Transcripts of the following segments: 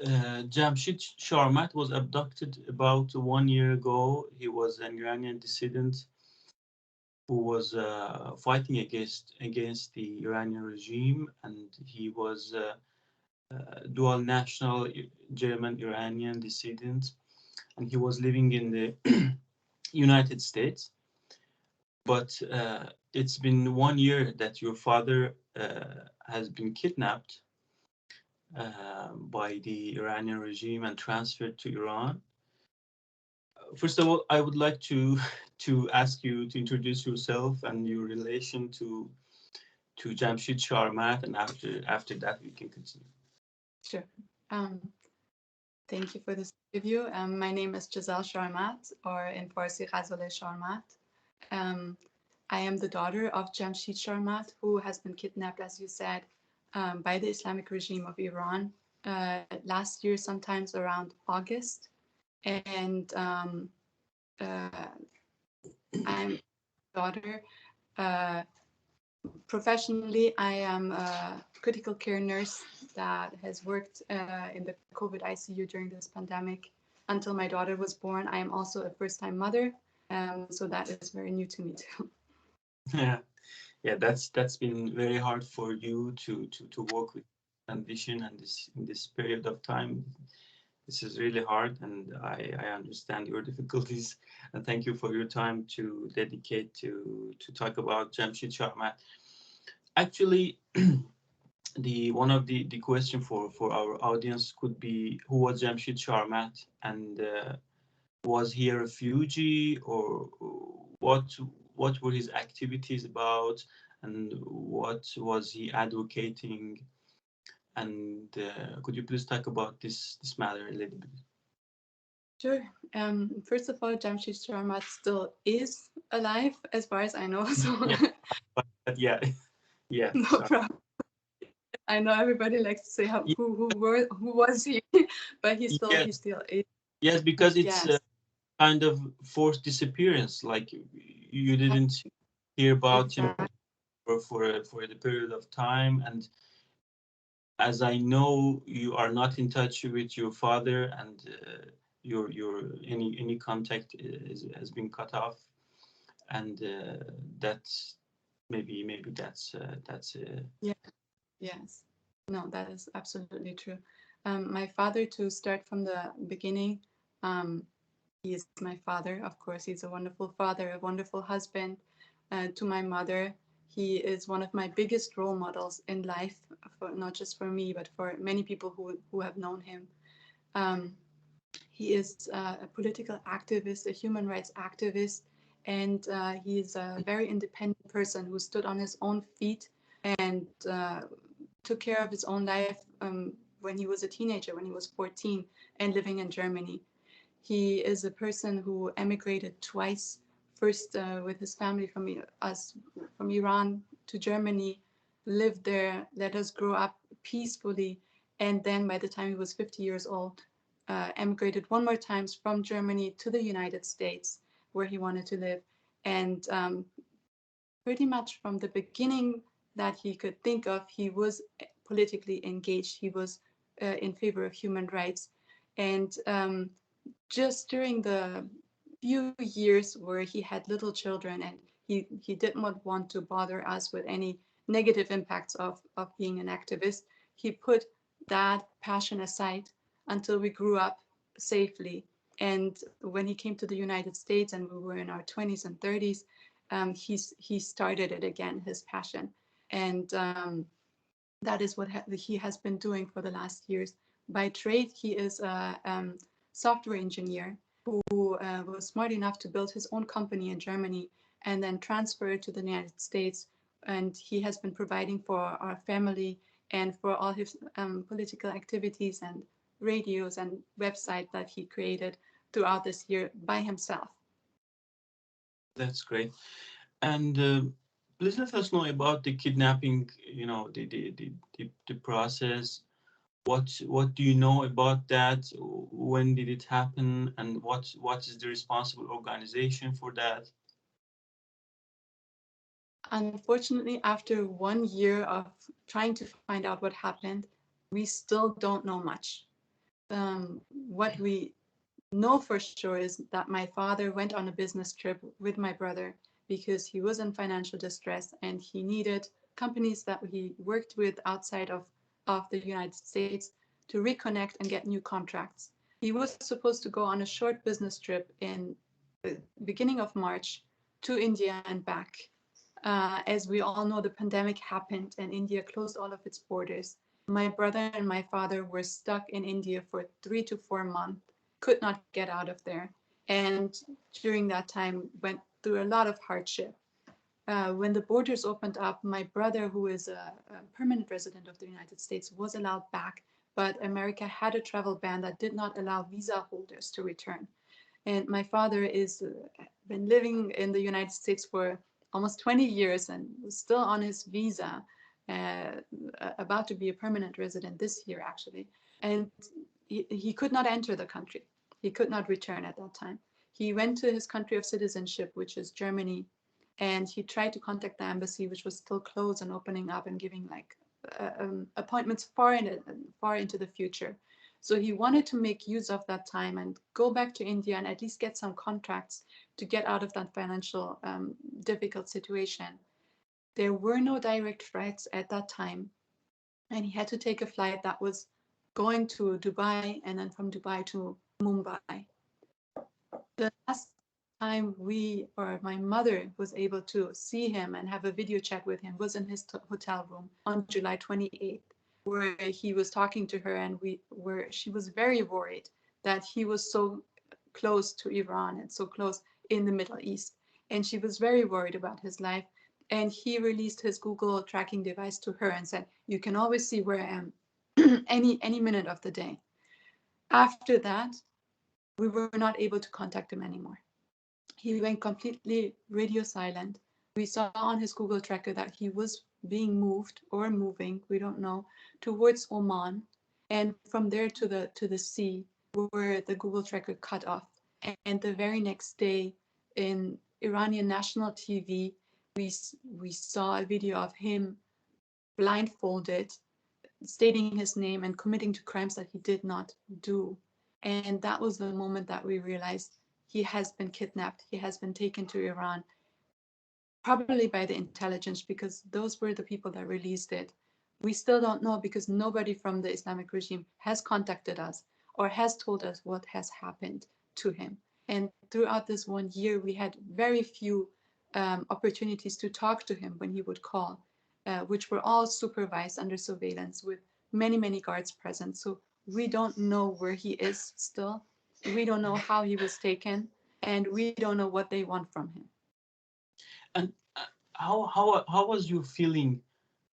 Jamshid Sharmahd was abducted about 1 year ago. He was an Iranian dissident who was fighting against the Iranian regime, and he was dual national German Iranian dissident, and he was living in the United States. But it's been 1 year that your father has been kidnapped by the Iranian regime and transferred to Iran. First of all, I would like to to ask you to introduce yourself and your relation to Jamshid Sharmahd, and after that we can continue. Sure. Um, Thank you for this interview. My name is Gazalle Sharmahd, or in Farsi, Gazalle Sharmahd. Um, I am the daughter of Jamshid Sharmahd, who has been kidnapped, as you said, by the Islamic regime of Iran last year, sometimes around August. And uh, I'm daughter. Uh, Professionally, I am a critical care nurse that has worked in the COVID ICU during this pandemic until my daughter was born. I am also a first-time mother, so that is very new to me too. Yeah, yeah, that's been very hard for you to work with transition and this in this period of time. This is really hard, and I understand your difficulties. And thank you for your time to dedicate to talk about Jamshid Sharma. Actually, the one of the question for our audience could be who was Jamshid Sharmat, and was he a refugee, or what what were his activities about, and what was he advocating, and could you please talk about this matter a little bit? Sure. First of all, Jamshid Sharma still is alive, as far as I know. So Yeah, but yeah, yeah, no sorry. problem. I know everybody likes to say Ye- who was he, but he Yes, still is. yes, because it's Yes. kind of forced disappearance. Like you didn't hear about him Exactly. for the period of time, and as I know, you are not in touch with your father, and your any contact has been cut off, and that's maybe that's Yeah. Yes. No, that is absolutely true. My father, to start from the beginning, um, he is my father. Of course, he's a wonderful father, a wonderful husband. To my mother, he is one of my biggest role models in life, for, not just for me, but for many people who have known him. Um, he is a political activist, a human rights activist, and he is a very independent person who stood on his own feet and took care of his own life when he was a teenager, when he was 14 and living in Germany. He is a person who emigrated twice, first with his family from Iran to Germany, lived there, let us grow up peacefully, and then by the time he was 50 years old, emigrated one more times from Germany to the United States, where he wanted to live. And pretty much from the beginning that he could think of, he was politically engaged. He was in favor of human rights. And just during the few years where he had little children and he did not want to bother us with any negative impacts of being an activist, he put that passion aside until we grew up safely. And when he came to the United States and we were in our 20s and 30s, he started it again, his passion. And that is what he has been doing for the last years. By trade, he is a software engineer who was smart enough to build his own company in Germany and then transfer it to the United States. And he has been providing for our family and for all his political activities and radios and website that he created throughout this year by himself. that's great. And please let us know about the kidnapping. You know the process. What do you know about that? When did it happen? And what is the responsible organization for that? Unfortunately, after 1 year of trying to find out what happened, we still don't know much. what we know for sure is that my father went on a business trip with my brother because he was in financial distress and he needed companies that he worked with outside of the United States to reconnect and get new contracts. He was supposed to go on a short business trip in the beginning of March to India and back. As we all know, the pandemic happened and India closed all of its borders. My brother and my father were stuck in India for 3 to 4 months, could not get out of there, and during that time went through a lot of hardship. When the borders opened up, my brother, who is a permanent resident of the United States, was allowed back, but America had a travel ban that did not allow visa holders to return. And my father is been living in the United States for almost 20 years and was still on his visa, uh, about to be a permanent resident this year, actually. And he could not enter the country. He could not return at that time. He went to his country of citizenship, which is Germany, and he tried to contact the embassy, which was still closed and opening up and giving like appointments far into the future. So he wanted to make use of that time and go back to India and at least get some contracts to get out of that financial difficult situation. There were no direct flights at that time, and he had to take a flight that was going to Dubai and then from Dubai to Mumbai. The last time we or my mother was able to see him and have a video chat with him was in his hotel room on July 28th, where he was talking to her, and she was very worried that he was so close to Iran and so close in the Middle East, and she was very worried about his life. And he released his Google tracking device to her and said, "You can always see where I am any minute of the day." After that, we were not able to contact him anymore. He went completely radio silent. We saw on his Google tracker that he was being moved or moving, we don't know, towards Oman, and from there to the sea, where the Google tracker cut off. And the very next day, in Iranian national TV, we saw a video of him blindfolded, stating his name and committing to crimes that he did not do. And that was the moment that we realized he has been kidnapped. He has been taken to Iran, probably by the intelligence, because those were the people that released it. We still don't know because nobody from the Islamic regime has contacted us or has told us what has happened to him. And throughout this 1 year, we had very few opportunities to talk to him when he would call, which were all supervised under surveillance with many, many guards present. So we don't know where he is still. We don't know how he was taken, and we don't know what they want from him. And how was your feeling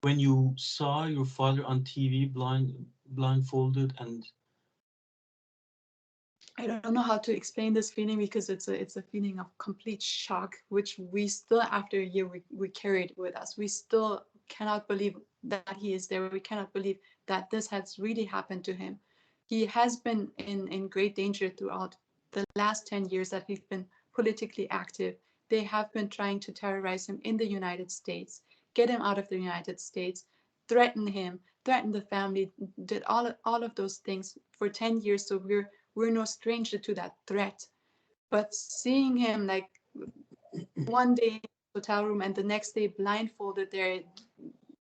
when you saw your father on TV blindfolded and I don't know how to explain this feeling because it's a feeling of complete shock, which we still, after a year, we carried with us. We still cannot believe that he is there. We cannot believe that this has really happened to him. He has been in great danger throughout the last 10 years that he's been politically active. They have been trying to terrorize him in the United States, get him out of the United States, threaten him, threaten the family, did all of those things for 10 years. So we're no stranger to that threat. But seeing him like one day in the hotel room and the next day blindfolded there,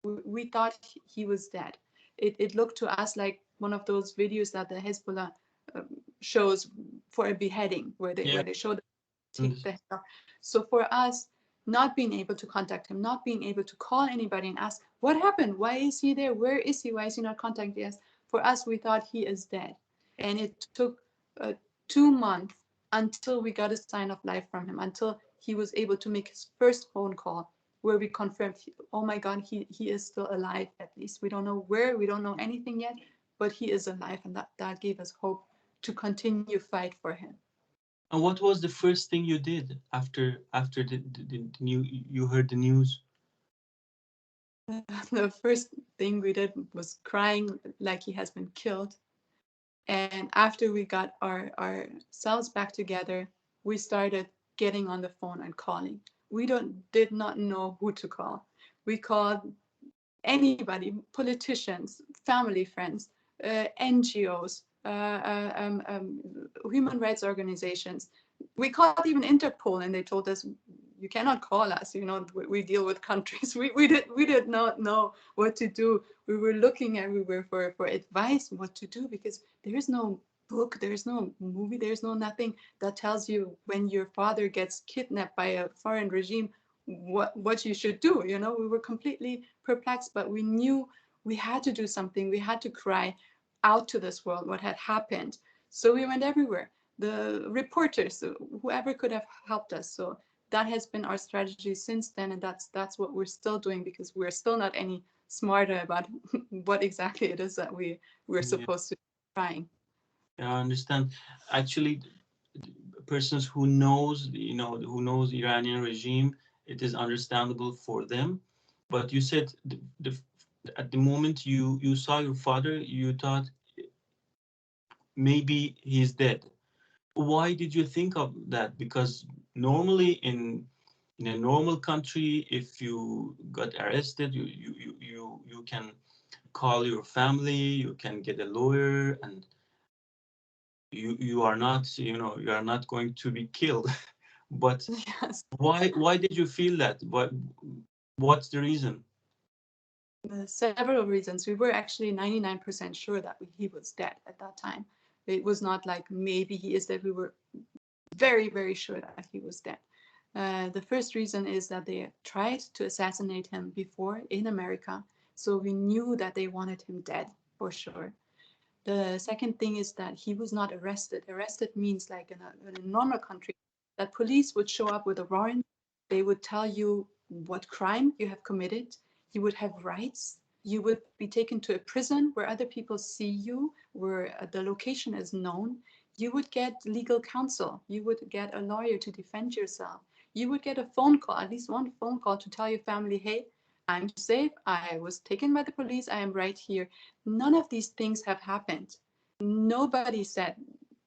we thought he was dead. It looked to us like one of those videos that the Hezbollah shows for a beheading, yeah? where they show them take the head off. So for us, not being able to contact him, not being able to call anybody and ask what happened, why is he there, where is he, why is he not contacting us? For us, we thought he is dead, and it took 2 months until we got a sign of life from him, until he was able to make his first phone call where we confirmed, oh my God, he is still alive. At least we don't know where, we don't know anything yet, but he is alive, and that gave us hope to continue fight for him. And what was the first thing you did after the new you heard the news? The first thing we did was crying like he has been killed. And after we got ourselves back together, we started getting on the phone and calling. We did not know who to call. We called anybody, politicians, family, friends, NGOs, human rights organizations. We called even Interpol, and they told us, you cannot call us. You know, we deal with countries. We did not know what to do. We were looking everywhere for advice what to do, because there is no book, there is no movie, there is no nothing that tells you when your father gets kidnapped by a foreign regime what you should do. You know, we were completely perplexed, but we knew we had to do something. We had to cry out to this world what had happened. So we went everywhere. The reporters, whoever could have helped us. So that has been our strategy since then, and that's what we're still doing, because we're still not any smarter about what exactly it is that we're Yeah, supposed to be trying. I understand. Actually, persons who knows, who knows Iranian regime, it is understandable for them. But you said at the moment you saw your father, you thought maybe he's dead. Why did you think of that? Because normally in a normal country, if you got arrested, you can call your family, you can get a lawyer, and you are not, you are not going to be killed. But Yes. why did you feel that? What's the reason? Several reasons. We were actually 99% sure that he was dead at that time. It was not like maybe he is dead. We were very, very sure that he was dead. The first reason is that they tried to assassinate him before in America. So we knew that they wanted him dead for sure. The second thing is that he was not arrested. Arrested means, like in a normal country, that police would show up with a warrant. They would tell you what crime you have committed. You would have rights. You would be taken to a prison where other people see you, where the location is known. You would get legal counsel. You would get a lawyer to defend yourself. You would get a phone call, at least one phone call, to tell your family, hey, I'm safe. I was taken by the police. I am right here. None of these things have happened. Nobody said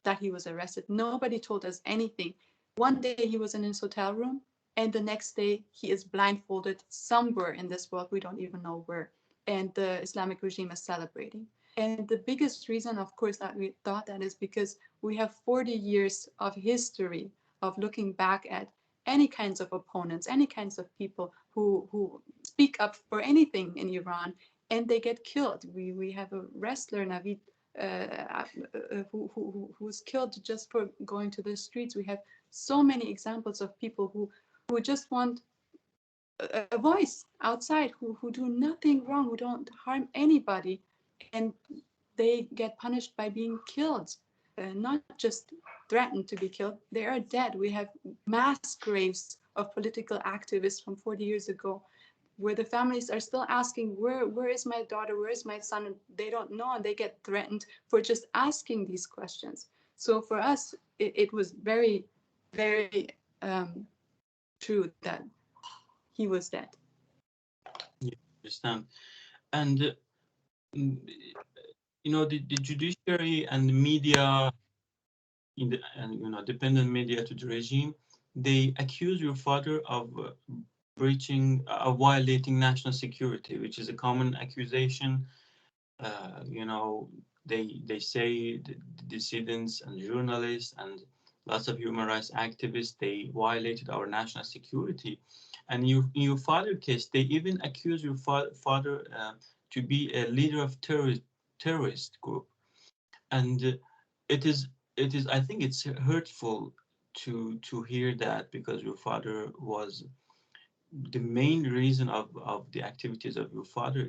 that he was arrested. Nobody told us anything. One day he was in his hotel room, and the next day he is blindfolded somewhere in this world. We don't even know where. And the Islamic regime is celebrating. And the biggest reason, of course, that we thought that is because we have 40 years of history of looking back at any kinds of opponents, any kinds of people who speak up for anything in Iran, and they get killed. We have a wrestler, Navid, who was killed just for going to the streets. We have so many examples of people who just want a voice outside, who do nothing wrong, who don't harm anybody, and they get punished by being killed. Not just threatened to be killed, they are dead. We have mass graves of political activists from 40 years ago, where the families are still asking, where is my daughter, where is my son? And they don't know, and they get threatened for just asking these questions. So for us, it was very, very true that he was dead. You understand? And mm, the judiciary and the media, and dependent media to the regime, they accuse your father of violating national security, which is a common accusation. uh, you know, they say the dissidents and journalists and lots of human rights activists, they violated our national security. And in your father case, they even accuse your father to be a leader of terrorist group. And it is I think it's hurtful to hear that, because your father was the main reason of the activities of your father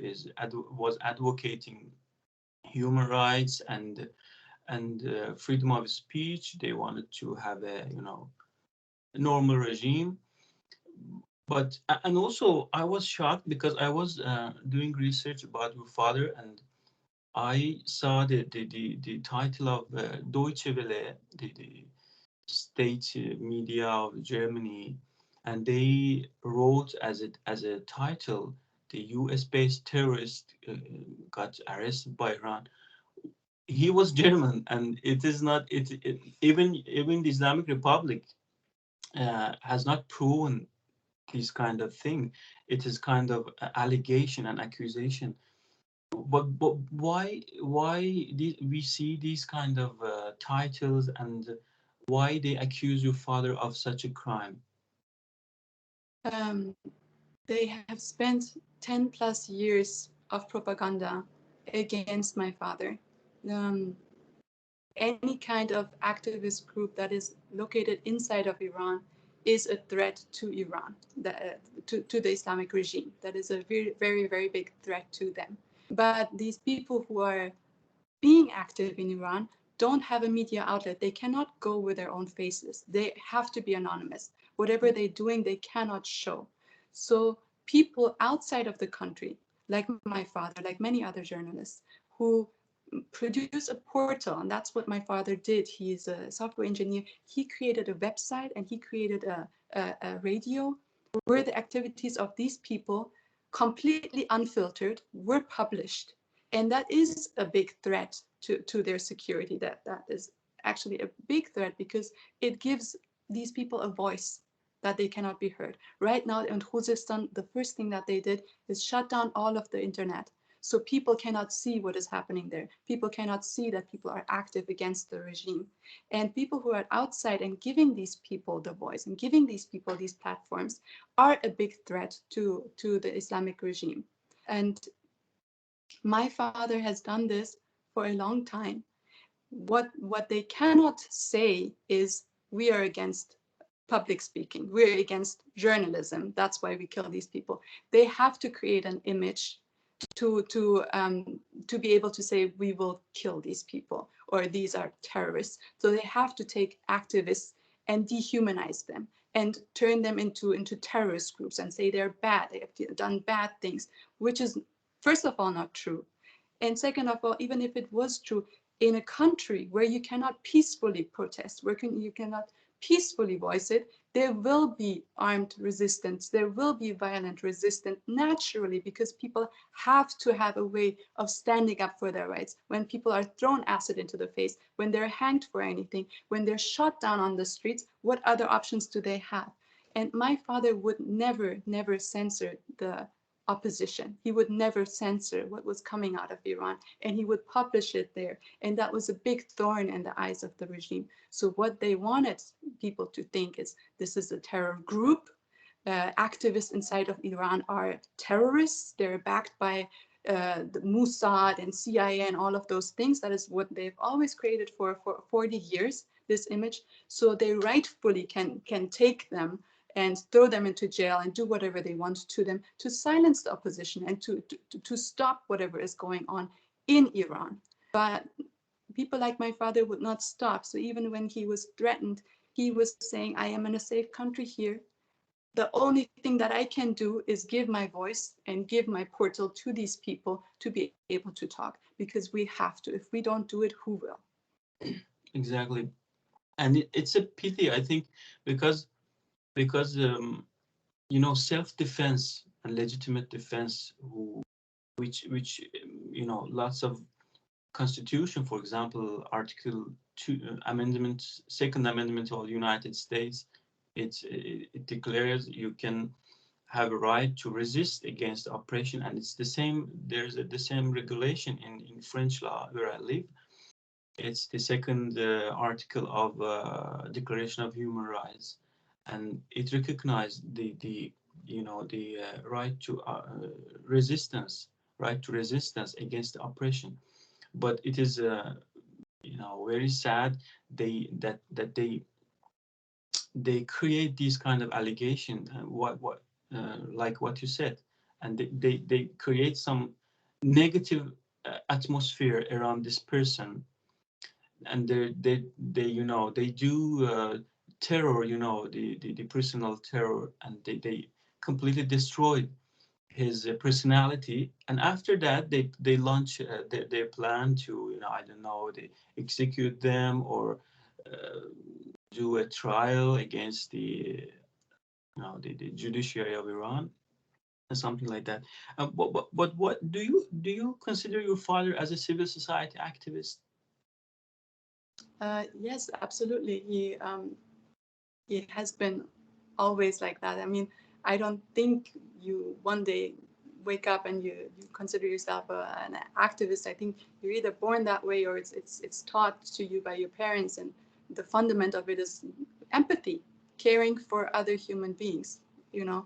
was advocating human rights and freedom of speech. They wanted to have a normal regime. But and also I was shocked because I was doing research about your father, and I saw the title of Deutsche Welle, the state media of Germany, and they wrote as a title, the U.S. based terrorist got arrested by Iran. He was German, and it is not even the Islamic Republic has not proven this kind of thing. It is kind of allegation and accusation. but why we see these kind of titles, and why they accuse your father of such a crime? Um, they have spent 10 plus years of propaganda against my father. Um, any kind of activist group that is located inside of Iran is a threat to Iran, to the Islamic regime. That is a very, very, very big threat to them. But these people who are being active in Iran don't have a media outlet. They cannot go with their own faces. They have to be anonymous. Whatever they're doing, they cannot show. So people outside of the country, like my father, like many other journalists, who produce a portal, and that's what my father did. He's a software engineer. He created a website and he created a radio where the activities of these people, completely unfiltered, were published. And that is a big threat to their security. That is actually a big threat because it gives these people a voice that they cannot be heard. Right now in Khuzestan, the first thing that they did is shut down all of the internet. So people cannot see what is happening there. People cannot see that people are active against the regime. And people who are outside and giving these people the voice and giving these people these platforms are a big threat to the Islamic regime. And my father has done this for a long time. What they cannot say is we are against public speaking, we're against journalism, that's why we kill these people. They have to create an image to be able to say we will kill these people or these are terrorists. So they have to take activists and dehumanize them and turn them into terrorist groups and say they're bad, they have done bad things, which is first of all not true. And second of all, even if it was true, in a country where you cannot peacefully protest, where you cannot peacefully voice it, there will be armed resistance, there will be violent resistance naturally, because people have to have a way of standing up for their rights. When people are thrown acid into the face, when they're hanged for anything, when they're shot down on the streets, what other options do they have? And my father would never, never censor the opposition. He would never censor what was coming out of Iran, and he would publish it there. And that was a big thorn in the eyes of the regime. So what they wanted people to think is this is a terror group. Activists inside of Iran are terrorists. They're backed by the Mossad and CIA and all of those things. That is what they've always created for 40 years, this image. So they rightfully can take them and throw them into jail and do whatever they want to them to silence the opposition and to stop whatever is going on in Iran. But people like my father would not stop. So even when he was threatened, he was saying, I am in a safe country here. The only thing that I can do is give my voice and give my portal to these people to be able to talk, because we have to. If we don't do it, who will? Exactly. And it's a pity, I think, because self-defense and legitimate defense, which lots of constitution, for example, Article 2 amendment, Second Amendment of the United States, it declares you can have a right to resist against oppression, and it's the same. There's the same regulation in French law where I live. It's the second article of Declaration of Human Rights, and it recognized the right to resistance, right to resistance against oppression. But it is very sad that they create these kind of allegation, what like what you said, and they create some negative atmosphere around this person, and they do terror, the personal terror, and they completely destroy his personality. And after that they launch their plan to, I don't know, they execute them or uh, do a trial against the judiciary of Iran, and something like that. But what do you consider your father as a civil society activist? Yes, absolutely. He has been always like that. I mean, I don't think you one day wake up and you consider yourself an activist. I think you're either born that way or it's taught to you by your parents. And the fundament of it is empathy, caring for other human beings, you know,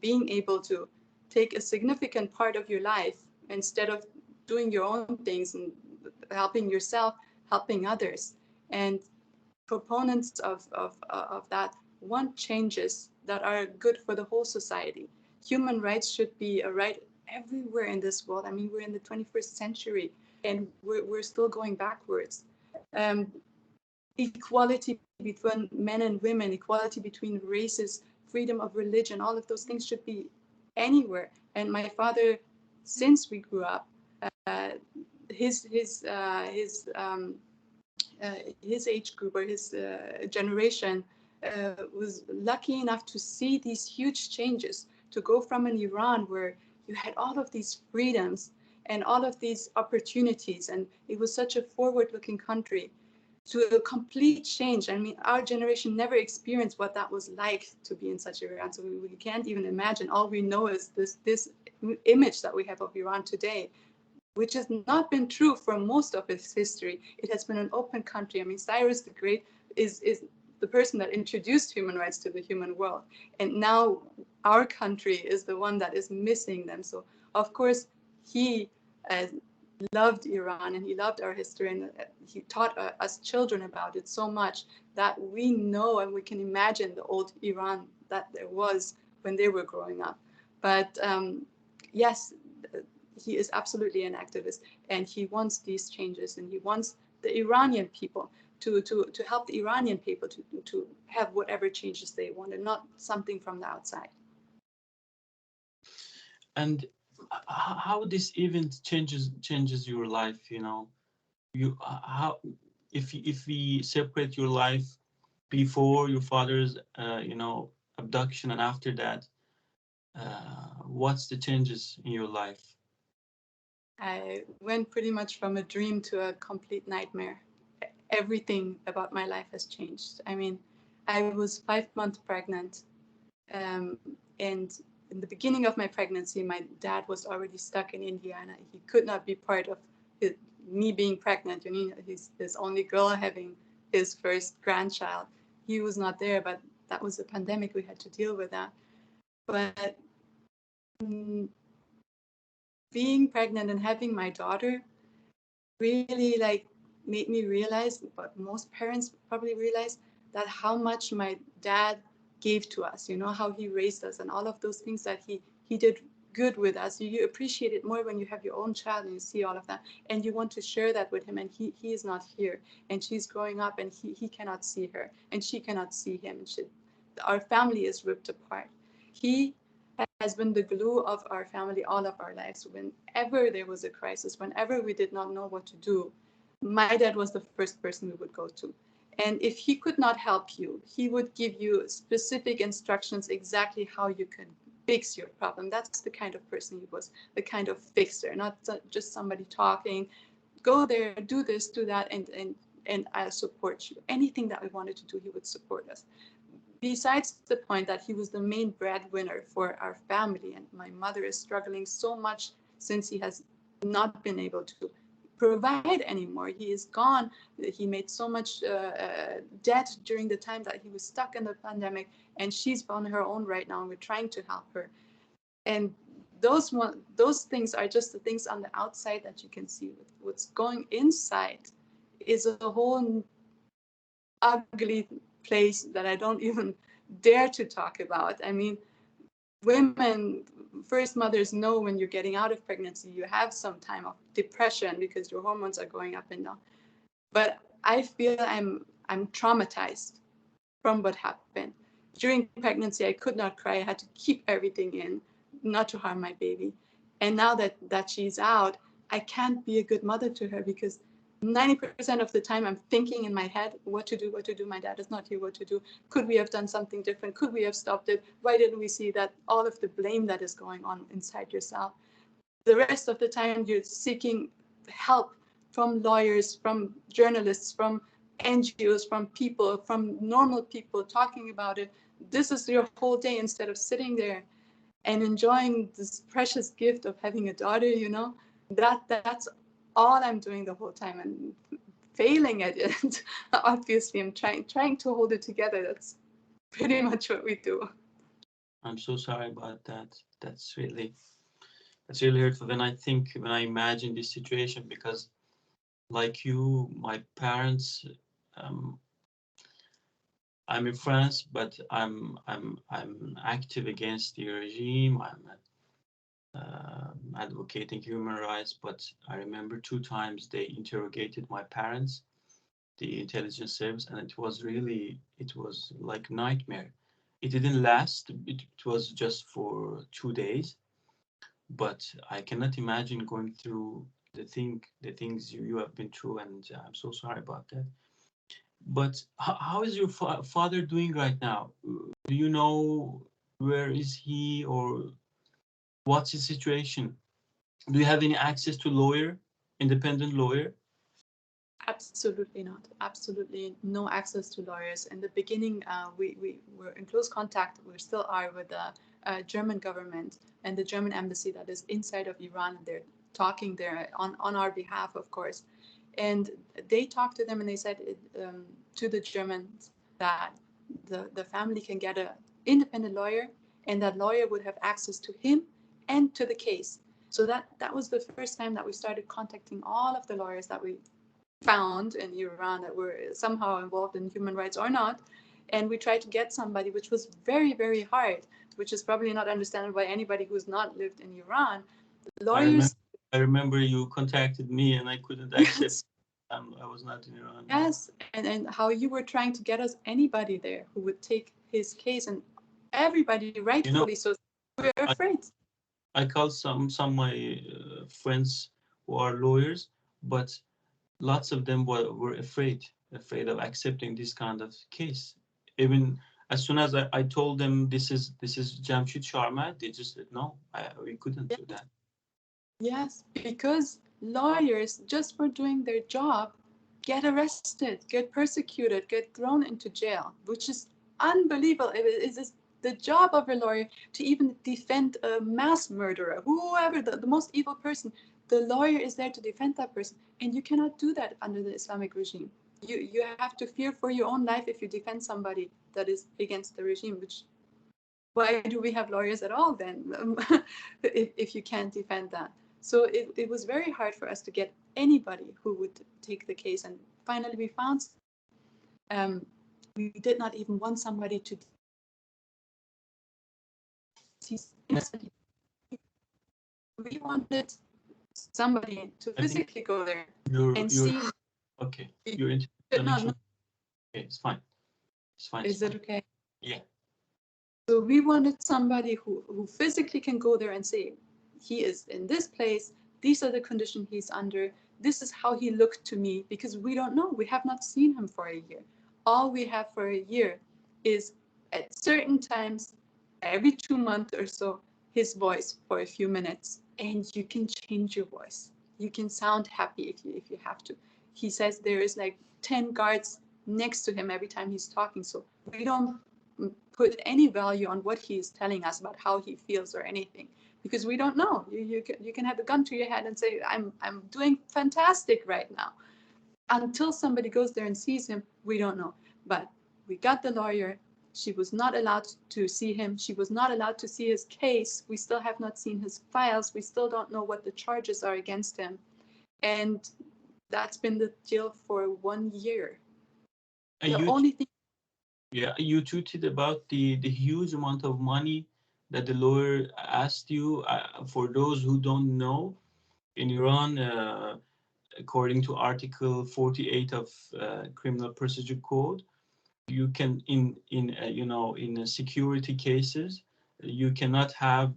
being able to take a significant part of your life instead of doing your own things and helping yourself, helping others. And proponents of that want changes that are good for the whole society. Human rights should be a right everywhere in this world. I mean, we're in the 21st century and we're still going backwards. Um, Equality between men and women, equality between races, freedom of religion, all of those things should be anywhere. And my father, since we grew up, uh, his his uh, his um, his age group or his generation was lucky enough to see these huge changes, to go from an Iran where you had all of these freedoms and all of these opportunities, and it was such a forward-looking country, to a complete change. I mean, our generation never experienced what that was like to be in such Iran, so we can't even imagine. All we know is this image that we have of Iran today, which has not been true for most of its history. It has been an open country. I mean, Cyrus the Great is the person that introduced human rights to the human world. And now our country is the one that is missing them. So, of course, he loved Iran and he loved our history, and he taught us children about it so much that we know and we can imagine the old Iran that there was when they were growing up. But yes, he is absolutely an activist, and he wants these changes, and he wants the Iranian people to help the Iranian people to have whatever changes they want, and not something from the outside. And how this event changes your life, you know, you how if we separate your life before your father's you know, abduction and after that, what's the changes in your life? I went pretty much from a dream to a complete nightmare. Everything about my life has changed. I mean, I was 5 months pregnant, um, and in the beginning of my pregnancy, my dad was already stuck in India, and he could not be part of me being pregnant. You know, he's this only girl having his first grandchild. He was not there, but that was a pandemic. We had to deal with that. But um, being pregnant and having my daughter really like made me realize, but most parents probably realize, that how much my dad gave to us, you know, how he raised us and all of those things that he did good with us. You appreciate it more when you have your own child and you see all of that, and you want to share that with him, and he is not here, and she's growing up, and he cannot see her and she cannot see him. Our family is ripped apart. He has been the glue of our family all of our lives. Whenever there was a crisis, whenever we did not know what to do, my dad was the first person we would go to. And if he could not help you, he would give you specific instructions exactly how you can fix your problem. That's the kind of person he was, the kind of fixer, not just somebody talking, go there, do this, do that, and I'll support you. Anything that we wanted to do, he would support us. Besides the point that he was the main breadwinner for our family, and my mother is struggling so much since he has not been able to provide anymore. He is gone. He made so much debt during the time that he was stuck in the pandemic, and she's on her own right now, and we're trying to help her. And those things are just the things on the outside that you can see. What's going inside is a whole ugly place that I don't even dare to talk about. I mean, women, first mothers know when you're getting out of pregnancy, you have some time of depression because your hormones are going up and down. But I feel I'm traumatized from what happened. During pregnancy, I could not cry. I had to keep everything in, not to harm my baby. And now that she's out, I can't be a good mother to her because 90% of the time I'm thinking in my head what to do. My dad is not here, what to do. Could we have done something different? Could we have stopped it? Why didn't we see that? All of the blame that is going on inside yourself. The rest of the time you're seeking help from lawyers, from journalists, from NGOs, from people, from normal people talking about it. This is your whole day instead of sitting there and enjoying this precious gift of having a daughter, that's all I'm doing the whole time, and failing at it. Obviously, I'm trying to hold it together. That's pretty much what we do. I'm so sorry about that. That's really hurtful when I imagine this situation, because like you, my parents, um, I'm in France, but I'm active against the regime. I'm advocating human rights, but I remember two times they interrogated my parents, the intelligence service, and it was like nightmare. It didn't last. It was just for 2 days, but I cannot imagine going through the things you have been through, and I'm so sorry about that. But how is your father doing right now? Do you know where is he, or what's his situation? Do you have any access to lawyer, independent lawyer? Absolutely not. Absolutely no access to lawyers. In the beginning, we were in close contact, we still are, with the German government and the German embassy that is inside of Iran. They're talking there on our behalf, of course. And they talked to them and they said to the Germans that the family can get an independent lawyer, and that lawyer would have access to him and to the case. So that was the first time that we started contacting all of the lawyers that we found in Iran that were somehow involved in human rights or not. And we tried to get somebody, which was very, very hard, which is probably not understandable by anybody who's not lived in Iran. I remember, Lawyers, I remember you contacted me and I couldn't accept. yes, I was not in Iran. yes, and how you were trying to get us anybody there who would take his case, and everybody, You know, rightfully so, we're I, afraid. I called some of my friends who are lawyers, but lots of them were afraid of accepting this kind of case. Even as soon as I told them this is Jamshid Sharmahd, they just said no, we couldn't do that. Yes, because lawyers, just for doing their job, get arrested, get persecuted, get thrown into jail, which is unbelievable. It is the job of a lawyer to even defend a mass murderer, whoever, the most evil person. The lawyer is there to defend that person, and you cannot do that under the Islamic regime. You have to fear for your own life if you defend somebody that is against the regime, which why do we have lawyers at all then, if you can't defend that? So it was very hard for us to get anybody who would take the case. And finally we found um, we did not even want somebody to see. We wanted somebody to I think physically go there and you're see. okay. We Your internet did not know. connection. Okay, it's fine. It's fine. It's Is it fine. okay? Yeah. So we wanted somebody who physically can go there and say, he is in this place, these are the conditions he's under, this is how he looked to me, because we don't know. We have not seen him for a year. All we have for a year is at certain times, every 2 months or so, his voice for a few minutes. And you can change your voice. You can sound happy if you have to. He says there is like 10 guards next to him every time he's talking. So we don't put any value on what he is telling us about how he feels or anything, because we don't know. You can have a gun to your head and say, I'm doing fantastic right now. Until somebody goes there and sees him, we don't know. But we got the lawyer. She was not allowed to see him. She was not allowed to see his case. We still have not seen his files. We still don't know what the charges are against him. And that's been the deal for 1 year. And The you only thing. Yeah, you tweeted about the huge amount of money that the lawyer asked you. For those who don't know, in Iran, according to Article 48 of Criminal Procedure Code, you can in security cases, you cannot have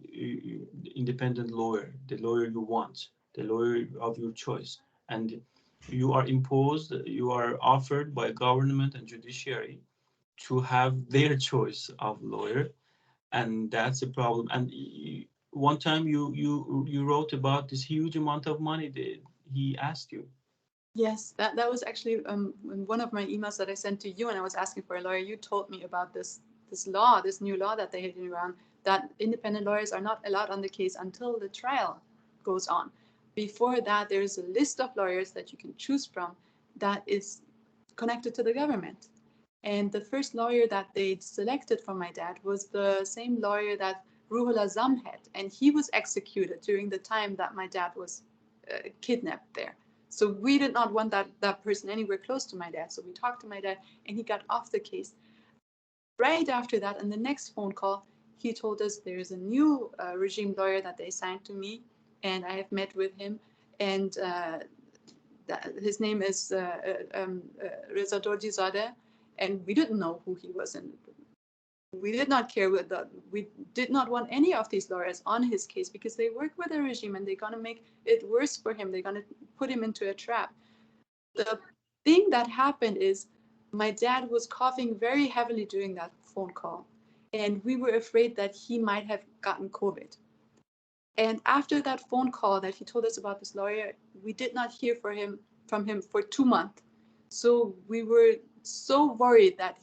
independent lawyer, the lawyer you want, the lawyer of your choice, and you are offered by government and judiciary to have their choice of lawyer, and that's a problem. And one time you wrote about this huge amount of money that he asked you. Yes, that was actually in one of my emails that I sent to you, and I was asking for a lawyer. You told me about this law, this new law that they had in Iran, that independent lawyers are not allowed on the case until the trial goes on. Before that, there is a list of lawyers that you can choose from that is connected to the government. And the first lawyer that they selected for my dad was the same lawyer that Ruhollah Zam had, and he was executed during the time that my dad was kidnapped there. So we did not want that person anywhere close to my dad. So we talked to my dad, and he got off the case. Right after that, in the next phone call, he told us there is a new regime lawyer that they assigned to me, and I have met with him, and his name is Reza Dorjizadeh, and we didn't know who he was, and we did not care with that. We did not want any of these lawyers on his case because they work with the regime and they're going to make it worse for him. They're going to put him into a trap. The thing that happened is my dad was coughing very heavily during that phone call, and we were afraid that he might have gotten COVID. And after that phone call that he told us about this lawyer, we did not hear from him for 2 months. So we were so worried that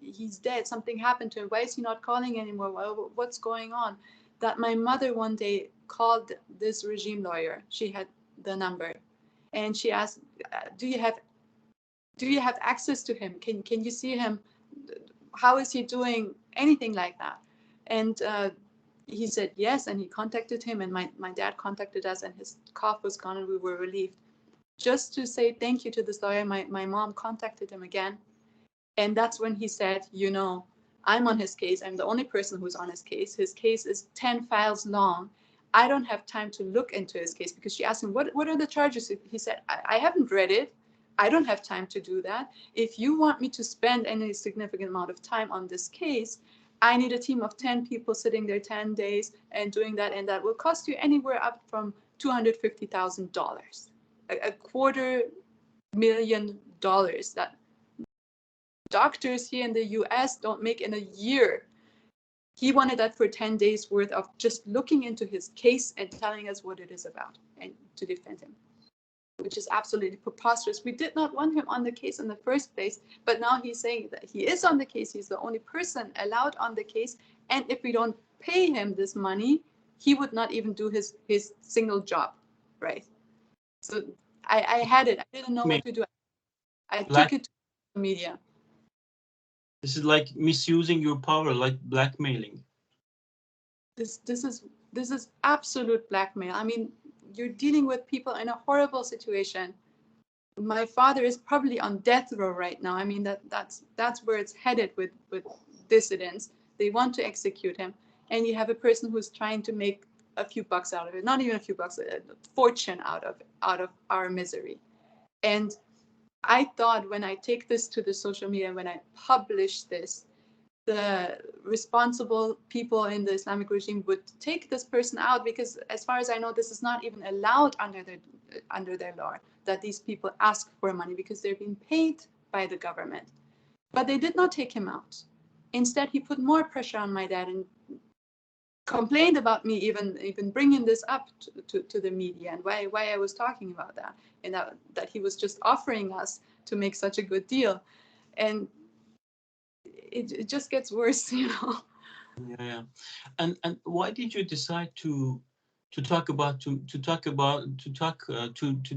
he's dead. Something happened to him. Why is he not calling anymore? What's going on? That my mother one day called this regime lawyer. She had the number, and she asked, "Do you have access to him? Can you see him? How is he doing?" Anything like that. And he said yes, and he contacted him, and my dad contacted us, and his cough was gone, and we were relieved. Just to say thank you to this lawyer, my mom contacted him again. And that's when he said, I'm on his case. I'm the only person who's on his case. His case is 10 files long. I don't have time to look into his case, because she asked him, what are the charges? He said, I haven't read it. I don't have time to do that. If you want me to spend any significant amount of time on this case, I need a team of 10 people sitting there 10 days and doing that. And that will cost you anywhere up from $250,000, a $250,000 that doctors here in the US don't make in a year. He wanted that for 10 days worth of just looking into his case and telling us what it is about and to defend him, which is absolutely preposterous. We did not want him on the case in the first place, but now he's saying that he is on the case. He's the only person allowed on the case. And if we don't pay him this money, he would not even do his single job, right? So I had it. I didn't know what to do. I took it to the media. This is like misusing your power, like blackmailing. This is absolute blackmail. I mean, you're dealing with people in a horrible situation. My father is probably on death row right now. I mean, that's where it's headed with dissidents. They want to execute him, and you have a person who's trying to make a few bucks out of it. Not even a few bucks, a fortune out of our misery. And I thought, when I take this to the social media, when I publish this, the responsible people in the Islamic regime would take this person out, because as far as I know, this is not even allowed under their law, that these people ask for money, because they're being paid by the government. But they did not take him out. Instead, he put more pressure on my dad and complained about me even bringing this up to the media, and why I was talking about that, and that he was just offering us to make such a good deal. And it just gets worse, Yeah. And why did you decide to talk to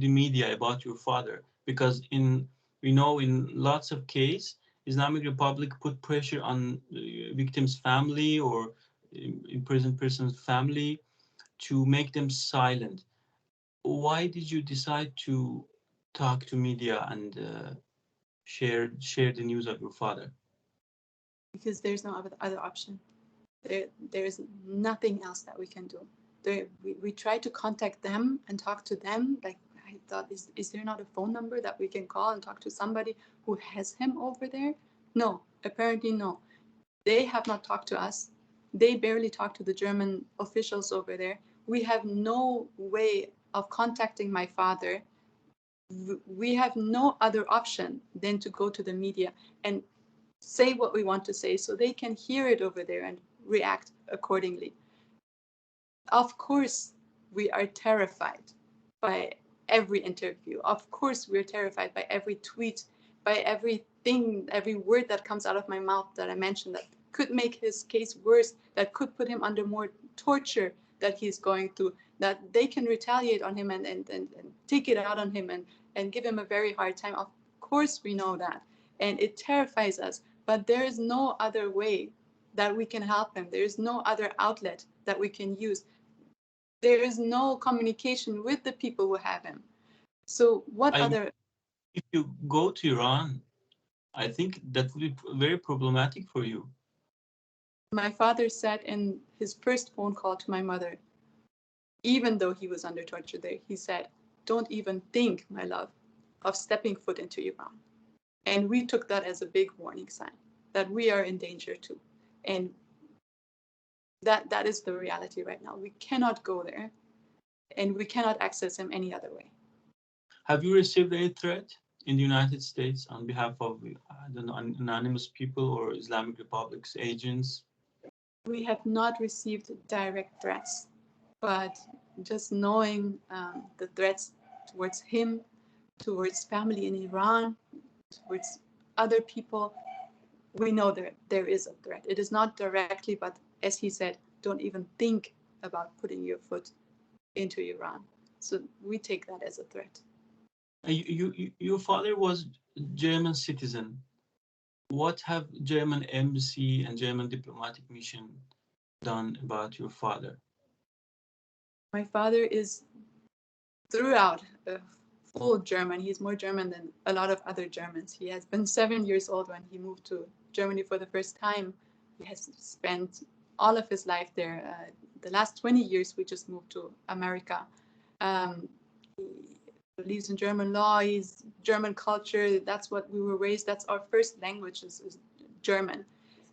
the media about your father? Because we know in lots of cases, Islamic Republic put pressure on victims' family or imprisoned person's family to make them silent. Why did you decide to talk to media and share the news of your father? Because there's no other option. There's nothing else that we can do. We try to contact them and talk to them. Like, I thought, is there not a phone number that we can call and talk to somebody who has him over there? No, apparently no. They have not talked to us. They barely talk to the German officials over there. We have no way of contacting my father. We have no other option than to go to the media and say what we want to say, so they can hear it over there and react accordingly. Of course, we are terrified by every interview. Of course, we're terrified by every tweet, by everything, every word that comes out of my mouth that I mentioned, that could make his case worse, that could put him under more torture that he's going through, that they can retaliate on him and take it out on him and give him a very hard time. Of course, we know that. And it terrifies us. But there is no other way that we can help him. There is no other outlet that we can use. There is no communication with the people who have him. So what other... If you go to Iran, I think that would be very problematic for you. My father said in his first phone call to my mother, even though he was under torture there, he said, "Don't even think, my love, of stepping foot into Iran." And we took that as a big warning sign that we are in danger too. And that is the reality right now. We cannot go there and we cannot access him any other way. Have you received any threat in the United States on behalf of, I don't know, anonymous people or Islamic Republic's agents? We have not received direct threats, but just knowing the threats towards him, towards family in Iran, towards other people, we know there is a threat. It is not directly, but as he said, don't even think about putting your foot into Iran. So we take that as a threat. Your father was German citizen. What have German embassy and German diplomatic mission done about your father? My father is throughout full German. He's more German than a lot of other Germans. He has been 7 years old when he moved to Germany for the first time. He has spent all of his life there. The last 20 years, we just moved to America. He believes in German law, he's German culture. That's what we were raised. That's our first language is German.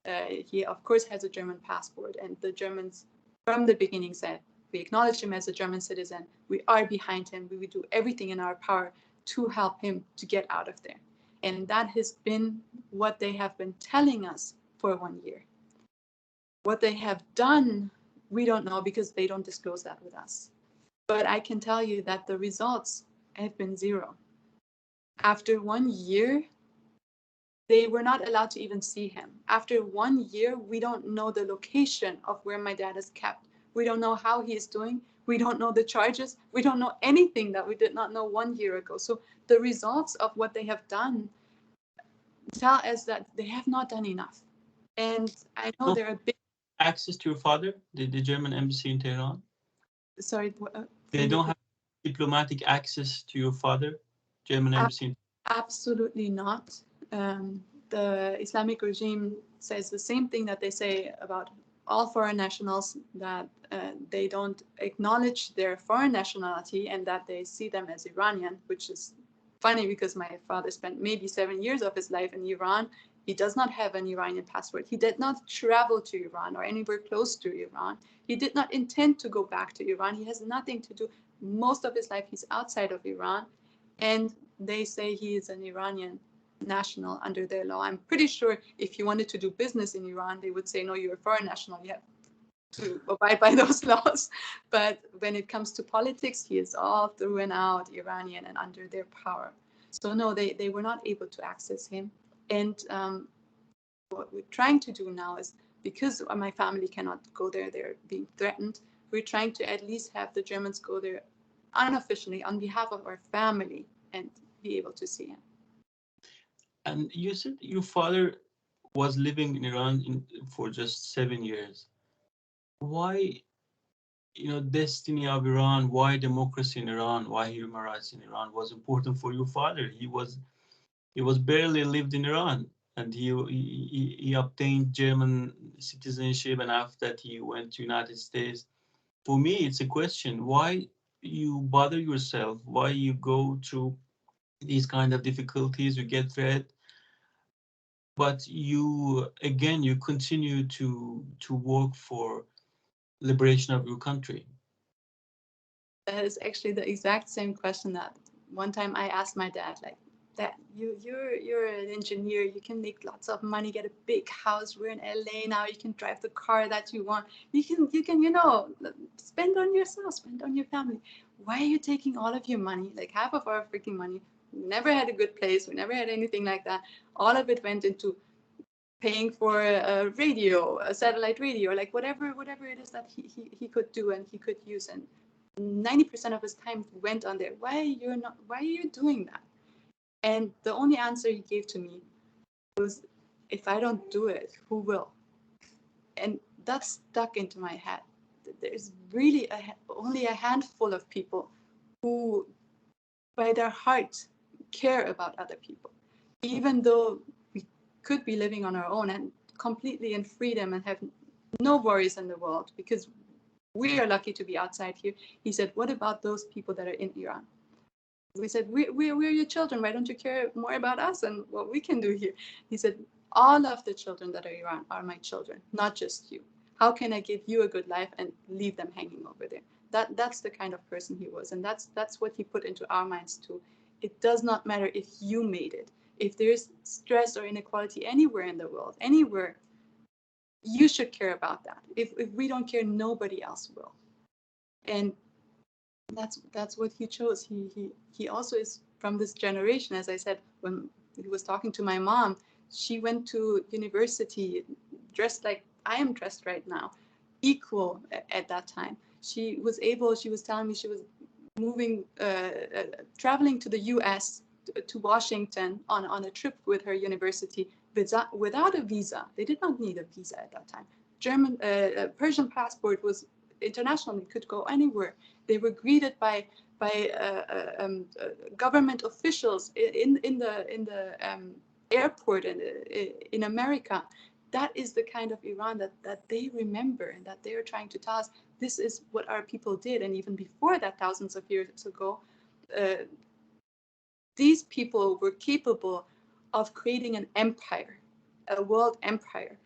He, of course, has a German passport. And the Germans, from the beginning, said, we acknowledge him as a German citizen. We are behind him. We will do everything in our power to help him to get out of there. And that has been what they have been telling us for 1 year. What they have done, we don't know because they don't disclose that with us. But I can tell you that the results have been zero. After 1 year, they were not allowed to even see him. After 1 year, we don't know the location of where my dad is kept. We don't know how he is doing. We don't know the charges. We don't know anything that we did not know 1 year ago. So the results of what they have done tell us that they have not done enough. And I know there are big... Access to your father, the German embassy in Tehran? Sorry. They don't have diplomatic access to your father, German embassy? Absolutely not. The Islamic regime says the same thing that they say about all foreign nationals, that they don't acknowledge their foreign nationality and that they see them as Iranian, which is funny because my father spent maybe 7 years of his life in Iran. He does not have an Iranian passport. He did not travel to Iran or anywhere close to Iran. He did not intend to go back to Iran. He has nothing to do. Most of his life, he's outside of Iran. And they say he is an Iranian national under their law. I'm pretty sure if you wanted to do business in Iran, they would say, no, you're a foreign national. You have to abide by those laws. But when it comes to politics, he is all through and out Iranian and under their power. So no, they were not able to access him. And what we're trying to do now is, because my family cannot go there, they're being threatened, we're trying to at least have the Germans go there unofficially on behalf of our family and be able to see him. And you said your father was living in Iran for just 7 years. Why, destiny of Iran, why democracy in Iran, why human rights in Iran was important for your father? He was barely lived in Iran, and he obtained German citizenship, and after that he went to United States. For me, it's a question: why you bother yourself? Why you go through these kind of difficulties? You get threat, but you continue to work for liberation of your country. That is actually the exact same question that one time I asked my dad, like, that you're an engineer, you can make lots of money, get a big house, we're in LA now, you can drive the car that you want, you can spend on yourself, spend on your family. Why are you taking all of your money, like half of our freaking money? We never had a good place, we never had anything like that. All of it went into paying for a radio, a satellite radio, like whatever it is that he could do and he could use. And 90% of his time went on there. Why are you doing that? And the only answer he gave to me was, if I don't do it, who will? And that stuck into my head. There's really only a handful of people who, by their heart, care about other people, even though we could be living on our own and completely in freedom and have no worries in the world, because we are lucky to be outside here. He said, what about those people that are in Iran? We said, we're your children. Why don't you care more about us and what we can do here? He said, all of the children that are Iran are my children, not just you. How can I give you a good life and leave them hanging over there? That's the kind of person he was. And that's what he put into our minds too. It does not matter if you made it. If there's stress or inequality anywhere in the world, anywhere, you should care about that. If we don't care, nobody else will. And that's what he chose. He also is from this generation. As I said, when he was talking to my mom, she went to university dressed like I am dressed right now, equal at that time. She was telling me she was moving, traveling to the US, to Washington on a trip with her university without a visa. They did not need a visa at that time. Persian passport was international, could go anywhere. They were greeted by government officials in the airport in America. That is the kind of Iran that they remember and that they are trying to tell us. This is what our people did. And even before that, thousands of years ago, these people were capable of creating an empire, a world empire,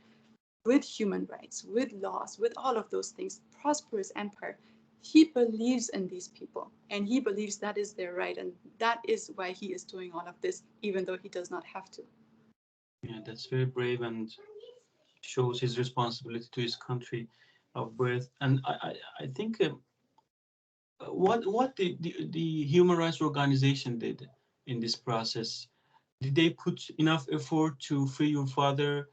with human rights, with laws, with all of those things, prosperous empire. He believes in these people, and he believes that is their right, and that is why he is doing all of this, even though he does not have to. Yeah, that's very brave and shows his responsibility to his country of birth. And I think what the human rights organization did in this process, did they put enough effort to free your father,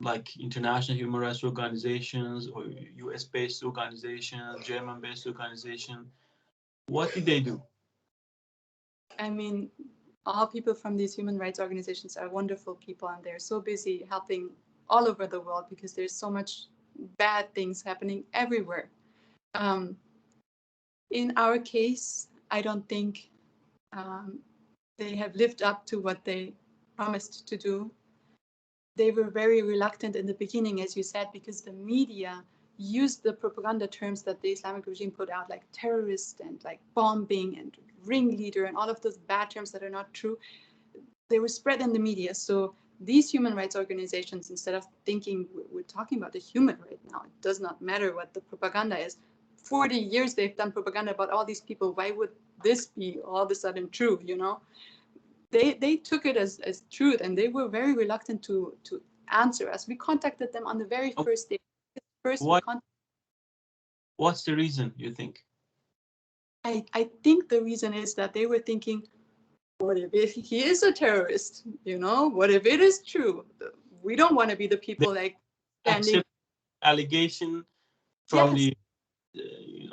like international human rights organizations or US-based organizations, German-based organization? What did they do? I mean, all people from these human rights organizations are wonderful people, and they're so busy helping all over the world because there's so much bad things happening everywhere. In our case, I don't think they have lived up to what they promised to do. They were very reluctant in the beginning, as you said, because the media used the propaganda terms that the Islamic regime put out, like terrorist and like bombing and ringleader and all of those bad terms that are not true. They were spread in the media. So these human rights organizations, instead of thinking we're talking about the human right now, it does not matter what the propaganda is. 40 years they've done propaganda about all these people. Why would this be all of a sudden true, you know? They took it as truth, and they were very reluctant to answer us. We contacted them on the very first day. What's the reason, you think? I think the reason is that they were thinking, what if he is a terrorist? You know, what if it is true? We don't want to be the people like standing. Allegation from the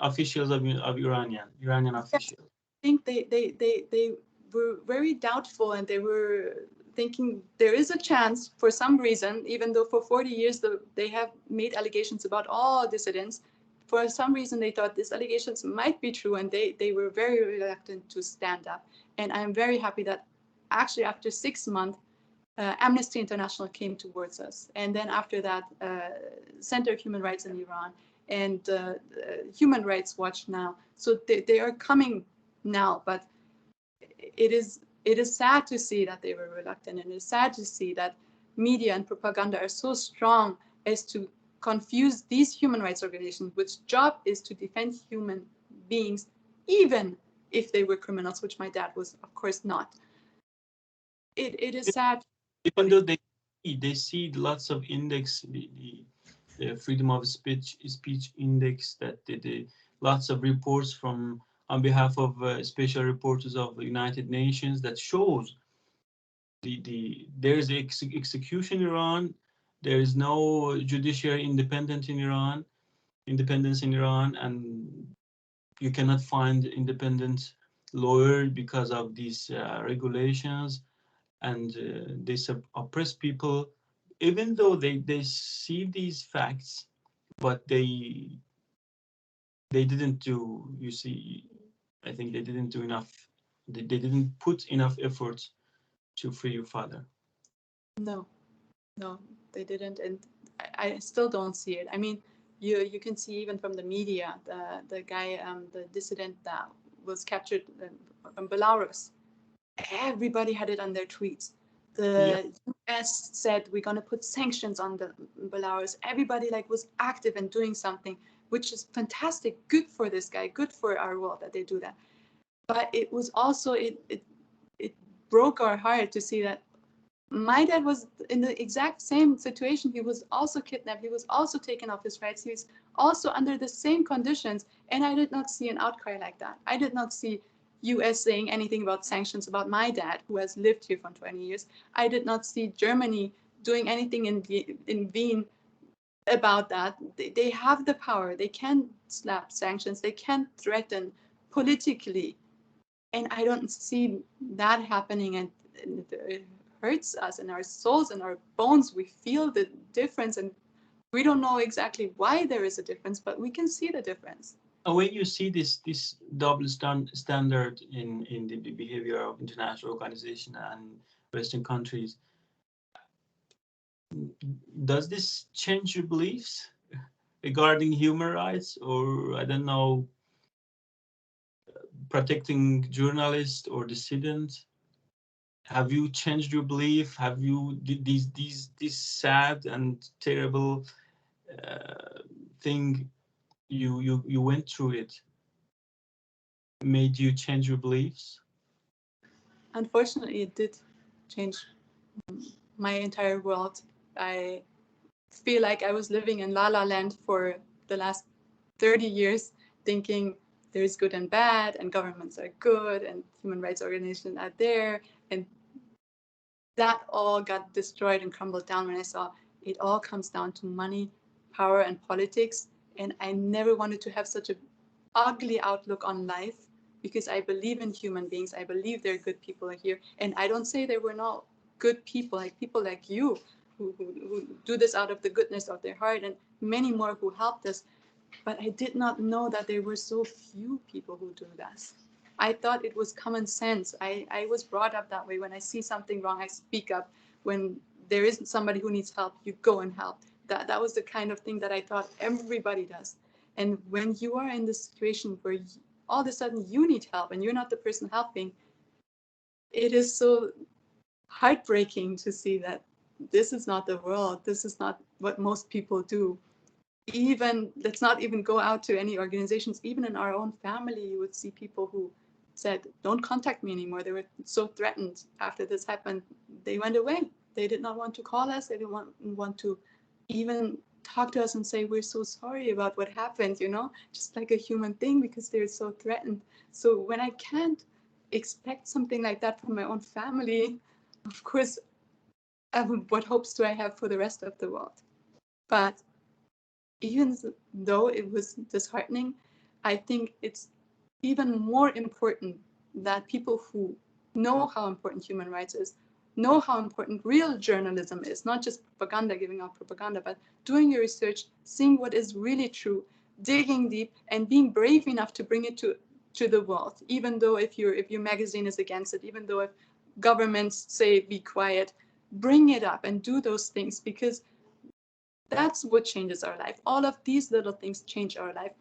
officials of Iranian officials. I think they were very doubtful, and they were thinking there is a chance for some reason, even though for 40 years they have made allegations about all dissidents. For some reason, they thought these allegations might be true, and they were very reluctant to stand up. And I'm very happy that actually after 6 months, Amnesty International came towards us. And then after that, Center of Human Rights in Iran and Human Rights Watch now. So they are coming now, but it is sad to see that they were reluctant, and it's sad to see that media and propaganda are so strong as to confuse these human rights organizations, which job is to defend human beings, even if they were criminals, which my dad was, of course, not. It is sad. Even though they see lots of index, the freedom of speech index, that the lots of reports from on behalf of special reporters of the United Nations that shows there is execution in Iran. There is no judiciary independence in Iran, and you cannot find independent lawyer because of these regulations, and they oppress people, even though they see these facts, but they didn't do. You see, I think they didn't do enough. They didn't put enough effort to free your father. No, no, they didn't, and I still don't see it. I mean, you can see even from the media, the guy, the dissident that was captured from Belarus. Everybody had it on their tweets. Yeah. The US said we're gonna put sanctions on the Belarus. Everybody like was active and doing something, which is fantastic. Good for this guy. Good for our world that they do that. But it was also it broke our heart to see that my dad was in the exact same situation. He was also kidnapped. He was also taken off his rights. He was also under the same conditions. And I did not see an outcry like that. I did not see US saying anything about sanctions about my dad, who has lived here for 20 years. I did not see Germany doing anything in Wien about that. They have the power. They can slap sanctions. They can threaten politically. And I don't see that happening, and it hurts us in our souls and our bones. We feel the difference, and we don't know exactly why there is a difference, but we can see the difference. And when you see this double standard in the behavior of international organization and Western countries, does this change your beliefs regarding human rights, or I don't know, protecting journalists or dissidents? Have you changed your belief? Have you did these sad and terrible thing you went through it made you change your beliefs? Unfortunately, it did change my entire world. I feel like I was living in La La Land for the last 30 years, thinking there's good and bad, and governments are good, and human rights organizations are there. And that all got destroyed and crumbled down when I saw it all comes down to money, power, and politics. And I never wanted to have such an ugly outlook on life, because I believe in human beings. I believe there are good people here. And I don't say there were not good people like you who do this out of the goodness of their heart, and many more who helped us. But I did not know that there were so few people who do this. I thought it was common sense. I was brought up that way. When I see something wrong, I speak up. When there isn't somebody who needs help, you go and help. That was the kind of thing that I thought everybody does. And when you are in this situation where all of a sudden you need help and you're not the person helping, it is so heartbreaking to see that this is not the world. This is not what most people do. Even let's not even go out to any organizations. Even in our own family, you would see people who said, don't contact me anymore. They were so threatened after this happened. They went away. They did not want to call us. They didn't want to even talk to us and say, we're so sorry about what happened, just like a human thing, because they're so threatened. So when I can't expect something like that from my own family, of course, what hopes do I have for the rest of the world? But even though it was disheartening, I think it's even more important that people who know how important human rights is, know how important real journalism is, not just propaganda, giving out propaganda, but doing your research, seeing what is really true, digging deep, and being brave enough to bring it to the world, even though if your magazine is against it, even though if governments say be quiet, bring it up and do those things, because that's what changes our life. All of these little things change our life.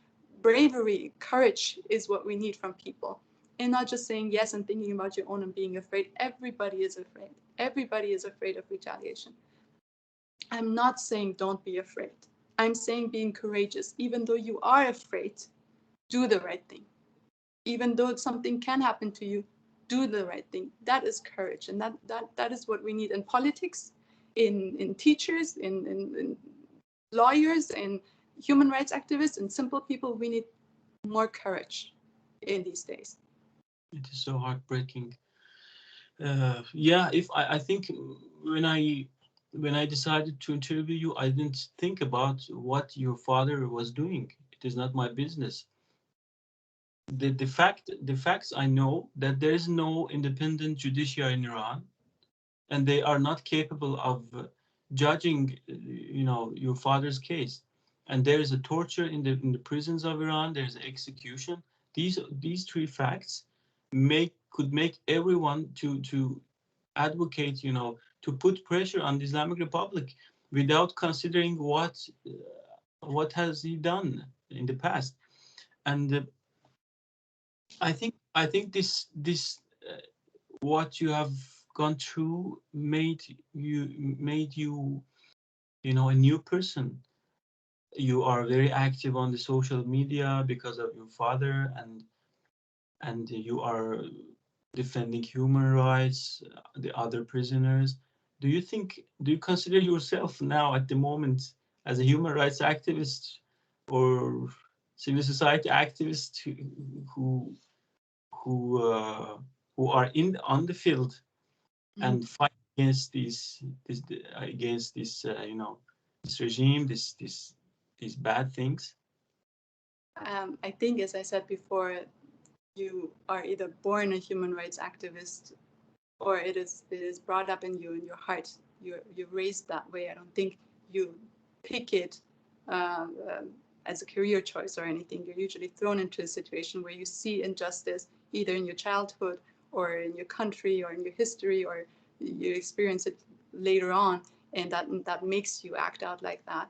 Bravery, courage is what we need from people. And not just saying yes and thinking about your own and being afraid. Everybody is afraid. Everybody is afraid of retaliation. I'm not saying don't be afraid. I'm saying being courageous. Even though you are afraid, do the right thing. Even though something can happen to you, do the right thing. That is courage. And that is what we need in politics, in teachers, in lawyers and human rights activists and simple people. We need more courage in these days. It is so heartbreaking. Yeah, if I think when I when I decided to interview you, I didn't think about what your father was doing. It is not my business. The facts I know that there is no independent judiciary in Iran, and they are not capable of judging, your father's case. And there is a torture in the prisons of Iran. There is execution. These three facts make could make everyone to advocate, to put pressure on the Islamic Republic without considering what has he done in the past. And I think this what you have gone through made you a new person. You are very active on the social media because of your father, and you are defending human rights, the other prisoners. Do you consider yourself now at the moment as a human rights activist or civil society activist who who uh, who are in on the field Mm. and fight against against this regime, these bad things? I think, as I said before, you are either born a human rights activist or it is brought up in you in your heart. You're raised that way. I don't think you pick it uh, uh, as a career choice or anything. You're usually thrown into a situation where you see injustice either in your childhood or in your country or in your history, or you experience it later on, and that makes you act out like that.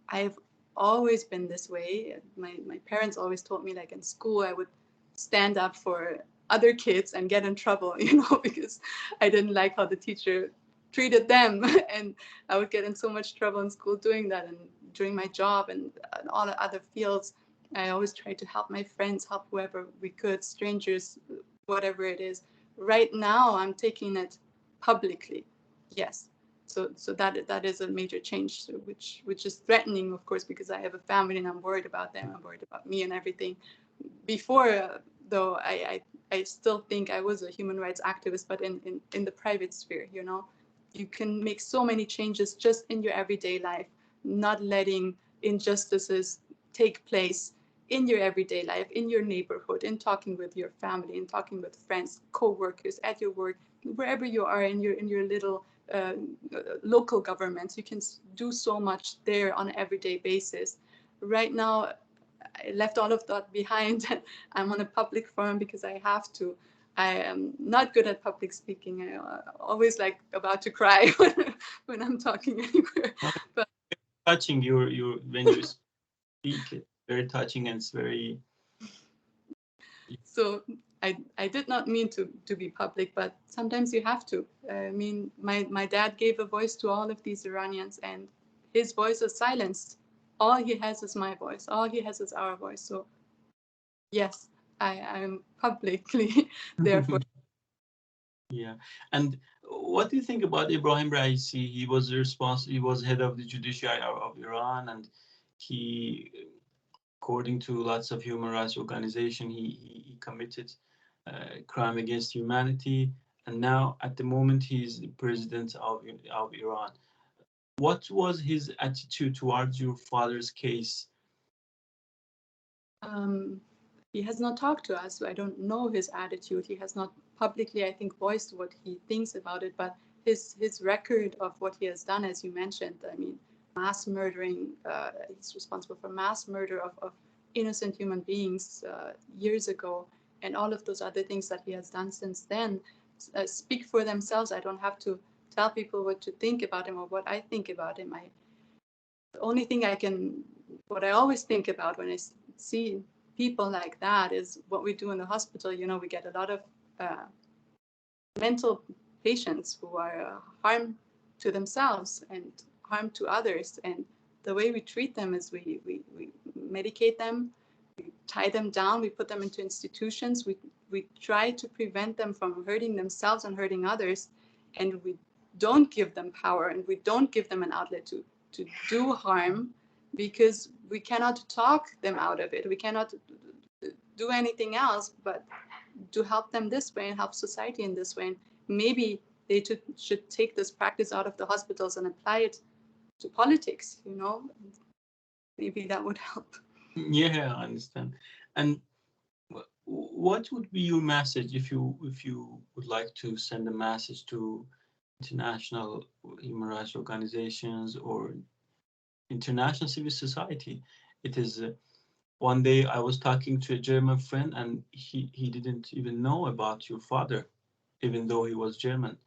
I've always been this way. My parents always told me, like in school, I would stand up for other kids and get in trouble, because I didn't like how the teacher treated them. And I would get in so much trouble in school doing that. And during my job and all the other fields, I always tried to help my friends, help whoever we could, strangers, whatever it is. Right now, I'm taking it publicly. Yes. So that is a major change, which is threatening, of course, because I have a family and I'm worried about them. I'm worried about me and everything. Before, though, I still think I was a human rights activist, but in the private sphere. You can make so many changes just in your everyday life, not letting injustices take place in your everyday life, in your neighborhood, in talking with your family, in talking with friends, co-workers, at your work, wherever you are in your little uh, local governments. You can do so much there on an everyday basis. Right now, I left all of that behind. I'm on a public forum because I have to. I am not good at public speaking. I always like about to cry when I'm talking anywhere. No, But touching your when you speak, it's very touching, and it's very. so I did not mean to be public, but sometimes you have to. I mean, my dad gave a voice to all of these Iranians, and his voice is silenced. All he has is my voice. All he has is our voice. So yes, I'm publicly there for. Yeah. And what do you think about Ibrahim Raisi? He was head of the judiciary of Iran, and he, according to lots of human rights organization, he committed crime against humanity, and now at the moment he's the president of Iran. What was his attitude towards your father's case? Um, he has not talked to us, so I don't know his attitude. He has not publicly, I think, voiced what he thinks about it. But his record of what he has done, as you mentioned, I mean, mass murdering. He's responsible for mass murder of innocent human beings years ago, and all of those other things that he has done since then speak for themselves. I don't have to tell people what to think about him or what I think about him. The only thing what I always think about when I see people like that is what we do in the hospital. We get a lot of uh, mental patients who are harm to themselves and harm to others. And the way we treat them is we medicate them, we tie them down, we put them into institutions, we try to prevent them from hurting themselves and hurting others, and we don't give them power and we don't give them an outlet to do harm, because we cannot talk them out of it. We cannot do anything else but to help them this way and help society in this way. And maybe they should take this practice out of the hospitals and apply it to politics, you know? Maybe that would help. Yeah, I understand. And what would be your message if you would like to send a message to international human rights organizations or international civil society? It is one day I was talking to a German friend, and he didn't even know about your father, even though he was German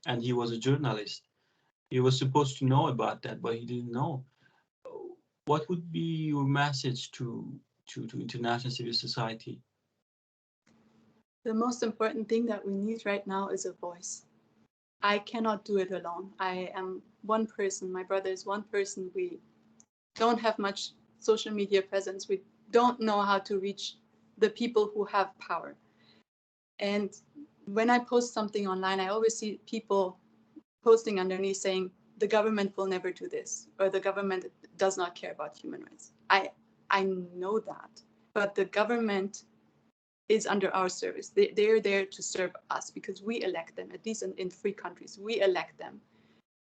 and he was a journalist. He was supposed to know about that, but he didn't know. What would be your message to international civil society? The most important thing that we need right now is a voice. I cannot do it alone. I am one person. My brother is one person. We don't have much social media presence. We don't know how to reach the people who have power. And when I post something online, I always see people posting underneath saying, the government will never do this, or the government does not care about human rights. I know that, but the government is under our service. They're there to serve us because we elect them, at least in free countries. We elect them.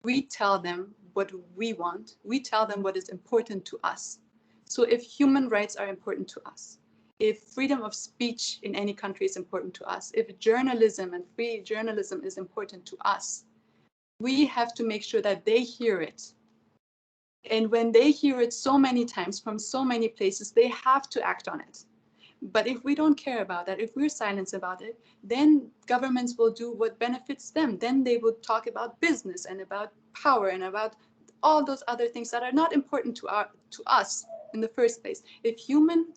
We tell them what we want. We tell them what is important to us. So if human rights are important to us, if freedom of speech in any country is important to us, if journalism and free journalism is important to us, we have to make sure that they hear it. And when they hear it so many times from so many places, they have to act on it. But if we don't care about that, if we're silent about it, then governments will do what benefits them. Then they will talk about business and about power and about all those other things that are not important to us in the first place. If human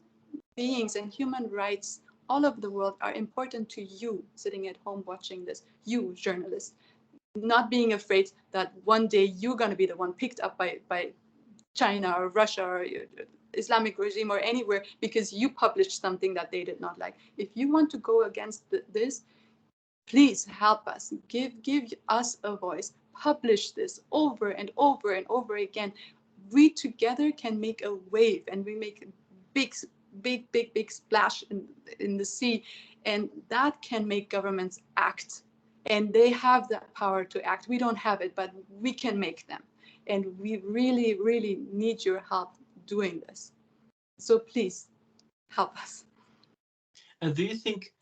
beings and human rights all over the world are important to you sitting at home watching this, you journalists, not being afraid that one day you're going to be the one picked up by China or Russia or Islamic regime or anywhere because you published something that they did not like. If you want to go against this, please help us. Give us a voice. Publish this over and over and over again. We together can make a wave, and we make a big splash in the sea, and that can make governments act. And they have that power to act. We don't have it, but we can make them. And we really need your help doing this. So please help us. And do you think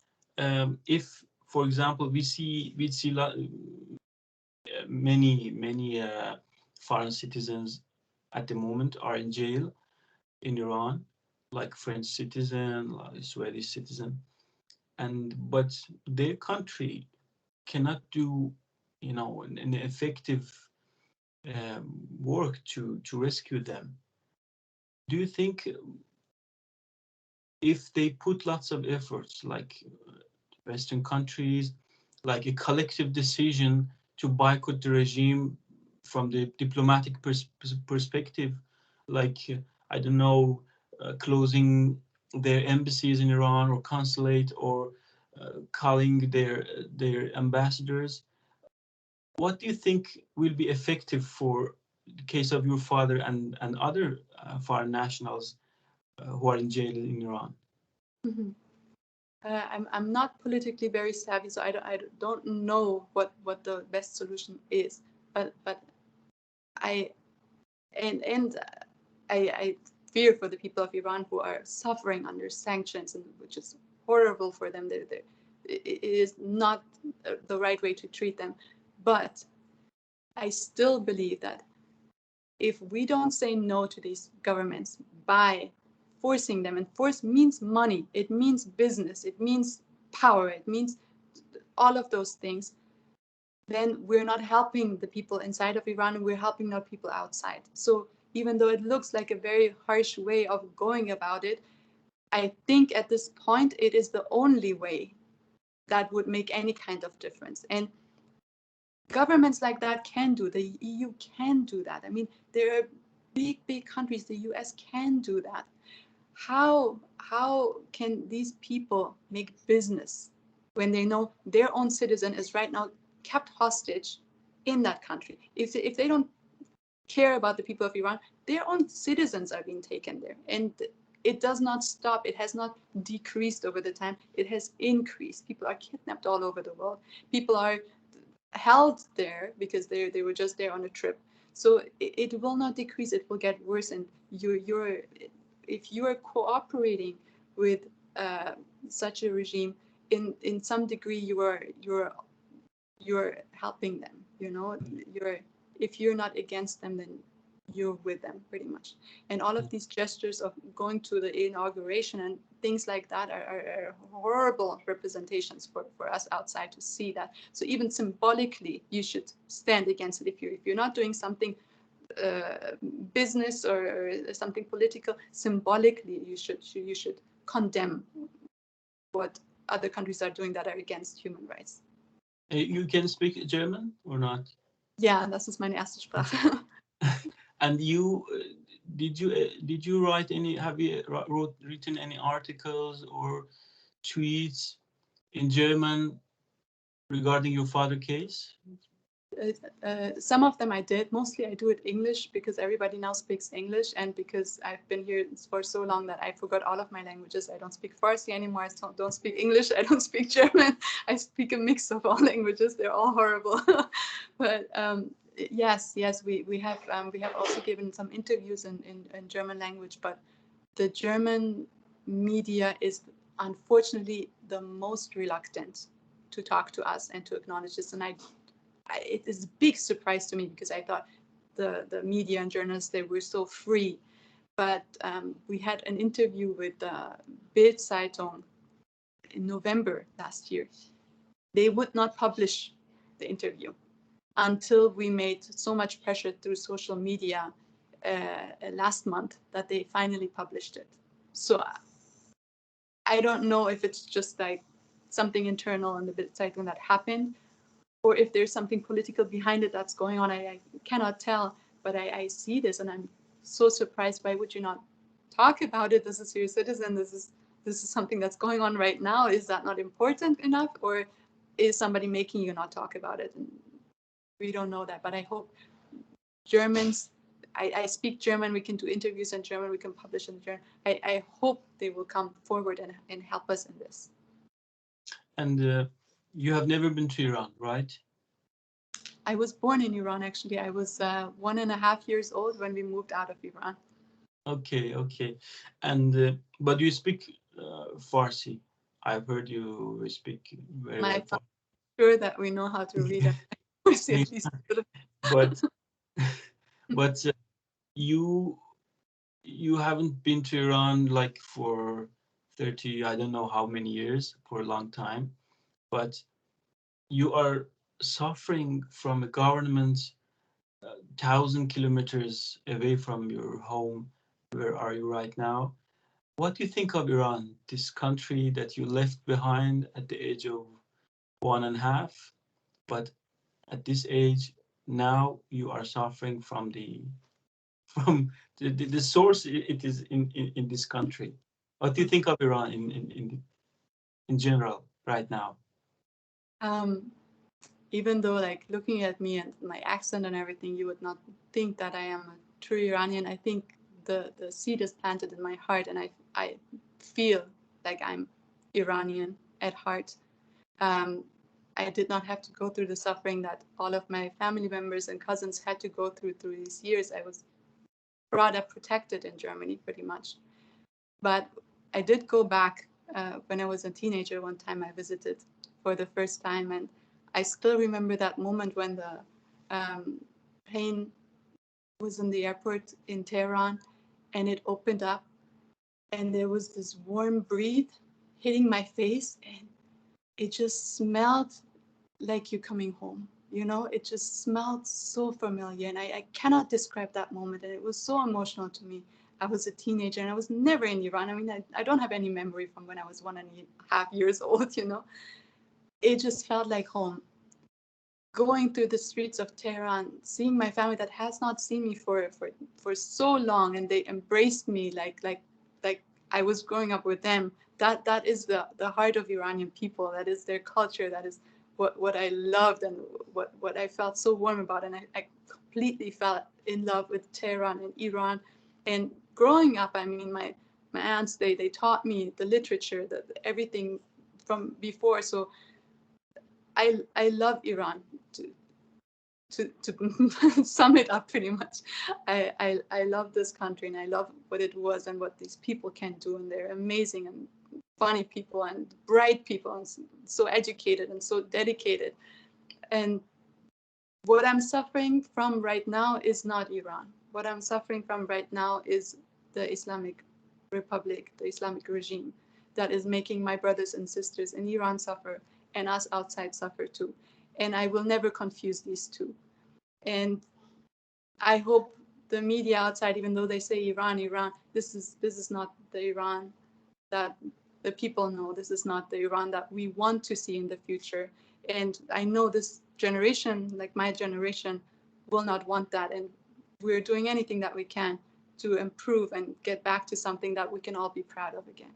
if, for example, we see many foreign citizens at the moment are in jail in Iran, like French citizen, like Swedish citizen, and but their country cannot do, an effective work to rescue them. Do you think if they put lots of efforts, like Western countries, like a collective decision to boycott the regime from the diplomatic perspective, like, I don't know, closing their embassies in Iran or consulate, or calling their ambassadors, what do you think will be effective for the case of your father and other foreign nationals who are in jail in Iran? Mm-hmm. I'm not politically very savvy, so I don't know what the best solution is. But I and I fear for the people of Iran who are suffering under sanctions, and which is horrible for them. It is not the right way to treat them. But I still believe that if we don't say no to these governments by forcing them, and force means money, it means business, it means power, it means all of those things, then we're not helping the people inside of Iran, and we're helping our people outside. So even though it looks like a very harsh way of going about it, I think at this point it is the only way that would make any kind of difference. And governments like that can do, the EU can do that. I mean, there are big countries, the US can do that. How can these people make business when they know their own citizen is right now kept hostage in that country? If they don't care about the people of Iran, their own citizens are being taken there. And it does not stop. It has not decreased over the time. It has increased. People are kidnapped all over the world. People are held there because they were just there on a trip. So it will not decrease. It will get worse. And you're if you are cooperating with such a regime, in some degree you're helping them. You know, if you're not against them, then you're with them pretty much. And all of these gestures of going to the inauguration and things like that are horrible representations for us outside to see that. So even symbolically, you should stand against it. If you're not doing something business or something political, symbolically you should condemn what other countries are doing that are against human rights. You can speak German or not? Ja, das ist meine erste Sprache. And you did you write any? Have you written any articles or tweets in German regarding your father case? Some of them I did. Mostly I do it English because everybody now speaks English, and because I've been here for so long that I forgot all of my languages. I don't speak Farsi anymore. I don't speak English. I don't speak German. I speak a mix of all languages. They're all horrible. But yes, we have also given some interviews in German language, but the German media is unfortunately the most reluctant to talk to us and to acknowledge this. And it is a big surprise to me because I thought the media and journalists, they were so free. But we had an interview with Bild Zeitung in November last year. They would not publish the interview until we made so much pressure through social media last month that they finally published it. So I don't know if it's just like something internal in the Bild Zeitung that happened, or if there's something political behind it that's going on. I cannot tell, but I see this and I'm so surprised. Why would you not talk about it? This is your citizen. This is something that's going on right now. Is that not important enough, or is somebody making you not talk about it? And we don't know that, but I hope Germans, I speak German, we can do interviews in German, we can publish in German. I hope they will come forward and help us in this. And you have never been to Iran, right? I was born in Iran, actually. I was 1.5 years old when we moved out of Iran. Okay. And but you speak Farsi. I've heard you speak very well Farsi. Sure that we know how to read Farsi at least. But but you haven't been to Iran like for 30, I don't know how many years, for a long time, but you are suffering from a government 1,000 kilometers away from your home. Where are you right now? What do you think of Iran, this country that you left behind at the age of 1.5, but at this age now you are suffering from the source it is in this country. What do you think of Iran in general right now? Even though, like, looking at me and my accent and everything, you would not think that I am a true Iranian. I think the seed is planted in my heart, and I feel like I'm Iranian at heart. I did not have to go through the suffering that all of my family members and cousins had to go through these years. I was brought up protected in Germany, pretty much. But I did go back when I was a teenager. One time I visited for the first time, and I still remember that moment when the plane was in the airport in Tehran, and it opened up, and there was this warm breeze hitting my face, and it just smelled like you're coming home. You know, it just smelled so familiar, and I cannot describe that moment, and it was so emotional to me. I was a teenager, and I was never in Iran. I mean, I don't have any memory from when I was 1.5 years old, you know. It just felt like home. Going through the streets of Tehran, seeing my family that has not seen me for so long, and they embraced me like I was growing up with them. That is the heart of Iranian people. That is their culture. That is what I loved, and what I felt so warm about. And I completely fell in love with Tehran and Iran. And growing up, I mean, my my aunts, they taught me the literature, everything from before. So I love Iran. To sum it up, pretty much, I love this country, and I love what it was and what these people can do, and they're amazing and funny people and bright people and so educated and so dedicated. And what I'm suffering from right now is not Iran. What I'm suffering from right now is the Islamic Republic, the Islamic regime that is making my brothers and sisters in Iran suffer and us outside suffer too. And I will never confuse these two. And I hope the media outside, even though they say Iran, Iran, this is not the Iran that the people know. This is not the Iran that we want to see in the future. And I know this generation, like my generation, will not want that. And we're doing anything that we can to improve and get back to something that we can all be proud of again.